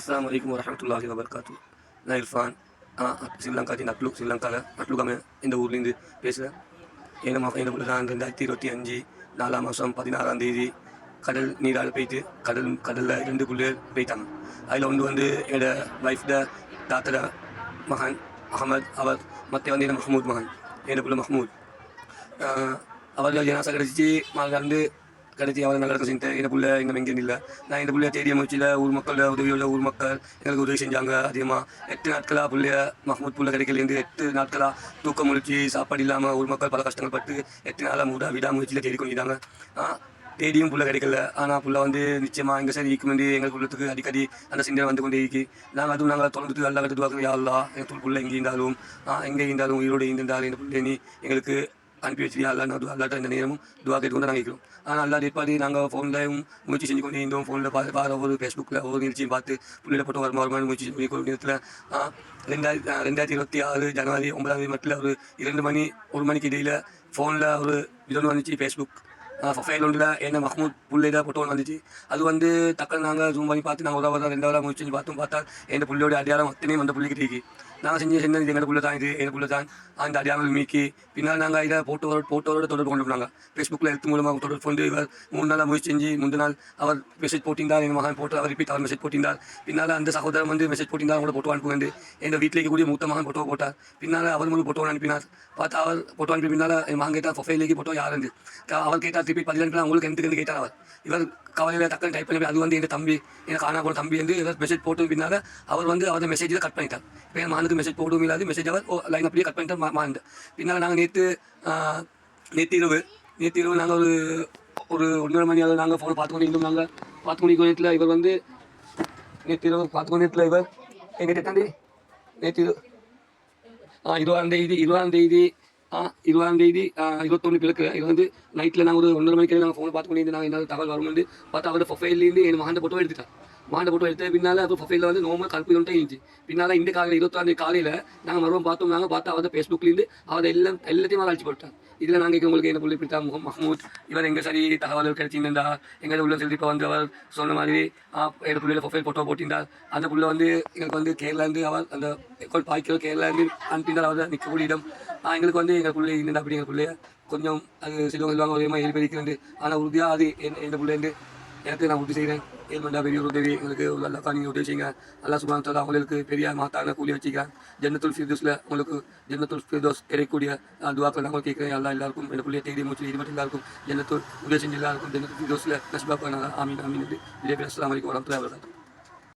Assalamualaikum warahmatullahi wabarakatuh. நான் இர்ஃபான். ஸ்ரீலங்காத்தி ஸ்ரீலங்காவில் நட்லுக்காம இந்த ஊர்லேருந்து பேசுகிறேன். என்ன புள்ள தான் 2025 4ஆம் மாதம் 16ஆம் தேதி கடல் நீரால் போயிட்டு கடலில் 2 புள்ளைகள் போயிட்டாங்க. அதில் ஒன்று வந்து என்னோட வைஃப்ட தாத்தட மகன் அகமது, அவர் மற்ற வந்து என்ன மஹமூத் மகன், என்னோட புள்ள மஹமூத். அவர்கள் ஜனாசா கிடச்சி மாநில கடைசி அவரை நல்ல செஞ்சேன். என் பிள்ளை இன்னும் எங்கேயும் இல்லை. நான் இந்த பிள்ளைய தேடிய முயற்சியில் ஊர் மக்களோட உதவியோட ஊர் மக்கள் எங்களுக்கு உதவி செஞ்சாங்க. அதிகமாக 8 நாட்களாக பிள்ளைய மஹமூத் பிள்ளை கிடைக்கலேருந்து 8 நாட்களாக தூக்கம் முழிச்சு சாப்பாடு இல்லாமல் ஊர் மக்கள் பல கஷ்டங்கள் பட்டு 8 நாளாக விடாமுயற்சியில் தேடி கொண்டிருந்தாங்க. தேடியும் புள்ள கிடைக்கல. ஆனால் புள்ள வந்து நிச்சயமாக எங்கள் சரி இருக்கும் வந்து எங்களுக்கு உள்ளத்துக்கு அடிக்கடி அந்த சிந்தனை வந்து கொண்டே இருக்கு. நாங்கள் தொடர்ந்துட்டு நல்லா கட்டுவாங்க. யாரெல்லாம் எங்கள் புள்ள எங்கே இருந்தாலும் உயிரோடு இருந்தாலும் இந்த பிள்ளை நீ எங்களுக்கு அனுப்பி வச்சிருக்கா. அல்லாட்ட இந்த நேரமும் துவா கேட்டுக்கொண்டு நாங்கள் இருக்கிறோம். ஆனால் அல்லா ஏற்பாடு நாங்கள் ஃபோனில் முயற்சி செஞ்சு கொண்டு இருந்தோம். ஃபோனில் பார்த்து ஒரு ஃபேஸ்புக்கில் ஒவ்வொரு நிகழ்ச்சியும் பார்த்து பிள்ளைகளை போட்டு வருமானு முயற்சி பண்ணி கொண்டு நேரத்தில் 2026 ஜனவரி 9ஆம் தேதி மட்டும் ஒரு 1 மணிக்கு இடையில் ஃபோனில் ஒரு இதொன்று வந்துச்சு. ஃபேஸ்புக் ஃபைல் ஒன்றில் என்ன மஹமூத் புள்ளையில போட்டோ ஒன்று வந்துச்சு. அது வந்து டக்குனு நாங்கள் ஜூம் பண்ணி பார்த்து நாங்கள் 2 முயற்சி செஞ்சு பார்த்தா என் பிள்ளையோட அடையாளம் அத்தனையும் அந்த பிள்ளைக்கு இருக்கு. நாங்கள் செஞ்ச இது எங்கள் புள்ள தான், இது எங்கள் புள்ள தான். அந்த அடையாளங்கள் மீக்கி பின்னால் நாங்கள் இதை போட்டோவோட தொடர்பு கொண்டு போனாங்க. ஃபேஸ்புக்கில் எழுத்து மூலமாக தொடர்பு கொண்டு இவர் 3 நாளாக முயற்சி செஞ்சு முந்தின நாள் அவர் மெசேஜ் போட்டிருந்தார். எங்கள் மகன் போட்டு அவர் ரிப்பீட் அவர் மெசேஜ் போட்டிருந்தார். பின்னால் அந்த சகோதரன் வந்து மெசேஜ் போட்டிருந்தார். அவங்களோட போட்டோ அனுப்புவேன். எங்கள் வீட்டில் இருக்கக்கூடிய மூத்த மகன் போட்டோ போட்டார். பின்னால் அவர் மூலம் போட்டோ அனுப்பினார். பார்த்தா அவர் போட்டோ அனுப்பி பின்னால் என் மகன் கேட்டார் ப்ரொஃபைலேக்கு போட்டோ யாருந்து அவர் கேட்டார். ரிப்பீட் 10 அவங்களுக்கு எனக்கு கேட்டார். அவர் இவர் கவலையில் டக்குனு டைப் பண்ணி அது வந்து எங்கள் தம்பி எனக்கு காணா போன தம்பி வந்து இவர் மெசேஜ் போட்டு பின்னால் அவர் வந்து அவரை மெசேஜில் கட் பண்ணிட்டார். இப்போ என் மகனுக்கு மெசேஜ் போடவும் இல்லாது மெசேஜ் அவர் லைன் அப்படியே கட் பண்ணிட்டு மாறிட்டு பின்னால் நாங்கள் நேற்று இரவு நாங்கள் ஒரு 1:30 மணி அளவு நாங்கள் ஃபோனை பார்த்து கொண்டு இருந்தோம். நாங்கள் பார்த்து கொண்டு நேரத்தில் இவர் வந்து நேற்று இரவு பார்த்து கொண்டு நேரத்தில் இவர் எங்கிட்ட தாண்டி நேற்று 20ஆம் தேதி 21 பிறகு இது வந்து நைட்டில் நாங்கள் ஒரு 1:30 மணிக்கு நாங்கள் ஃபோனை பார்த்து கொண்டு நாங்கள் என்ன தகவல் வரும்போது பார்த்தா அவரோட ப்ரொஃபைல்லேருந்து என் மகன் போட்டோ எடுத்துட்டார். மகன் போட்டோ எடுத்து பின்னால் அது ப்ரொஃபைலில் வந்து நோமல் கல்பி கொண்டே இருந்துச்சு. பின்னால் இந்த காலையில் 21ஆம் தேதி காலையில் நாங்கள் மறுபடியும் பார்த்தோம். நாங்கள் பார்த்தா அவர் ஃபேஸ்புக்லேருந்து அவர் எல்லாத்தையும் அழைச்சி போட்டார். இதில் நாங்கள் உங்களுக்கு என்ன புள்ளி பிடித்தா மஹமூத் இவர் எங்கள் சரி தகவல் கிடைச்சிருந்தா எங்கள் உள்ள செல்வி இப்போ வந்து அவர் சொன்ன மாதிரி எங்கள் பிள்ளையில ப்ரொஃபைல் போட்டோ போட்டிருந்தார். அந்த புள்ள வந்து எங்களுக்கு வந்து கேரளாந்து அவர் அந்த பாய்க்கிற கேரளாந்து அனுப்பினார். அவர் நிற்கக்கூடிய இடம் எங்களுக்கு வந்து எங்கள் பிள்ளை இருந்தா அப்படி எங்கள் பிள்ளைய கொஞ்சம் அது சொல்லுவாங்க ஒரே மாதிரி ஏற்படுத்திக்கிறது. ஆனால் உறுதியாக அது எங்கள் பிள்ளைந்து எனக்கு நான் உறுதி செய்கிறேன். ஏழ்மண்டா பெரிய ஒரு உதவி எங்களுக்கு அல்லா நீங்கள் உதவி செய்யுங்க. அல்லா சுபான் அவங்களுக்கு பெரிய மாத்தான கூலி வச்சுக்கிறேன். ஜன்னத்துல் ஃபிர்தோஸில் உங்களுக்கு ஜன்னத்துல் ஃபிர்தோஸ் கிடைக்கக்கூடிய துவாக்கள் நாங்கள் கேட்குறேன். எல்லாருக்கும் என் பிள்ளைய தேடி மூச்சு இது மட்டும் எல்லாருக்கும் ஜன்னத்துல் உதவி செஞ்சு எல்லாருக்கும் ஜன்னத்துல் ஃபிர்தோஸில் நஸ்பா பண்ணாங்க. ஆமீன் ஆமீன். அஸ்ஸலாமு அலைக்கும் வரஹ்மத்துல்லாஹி வபரகாத்துஹு.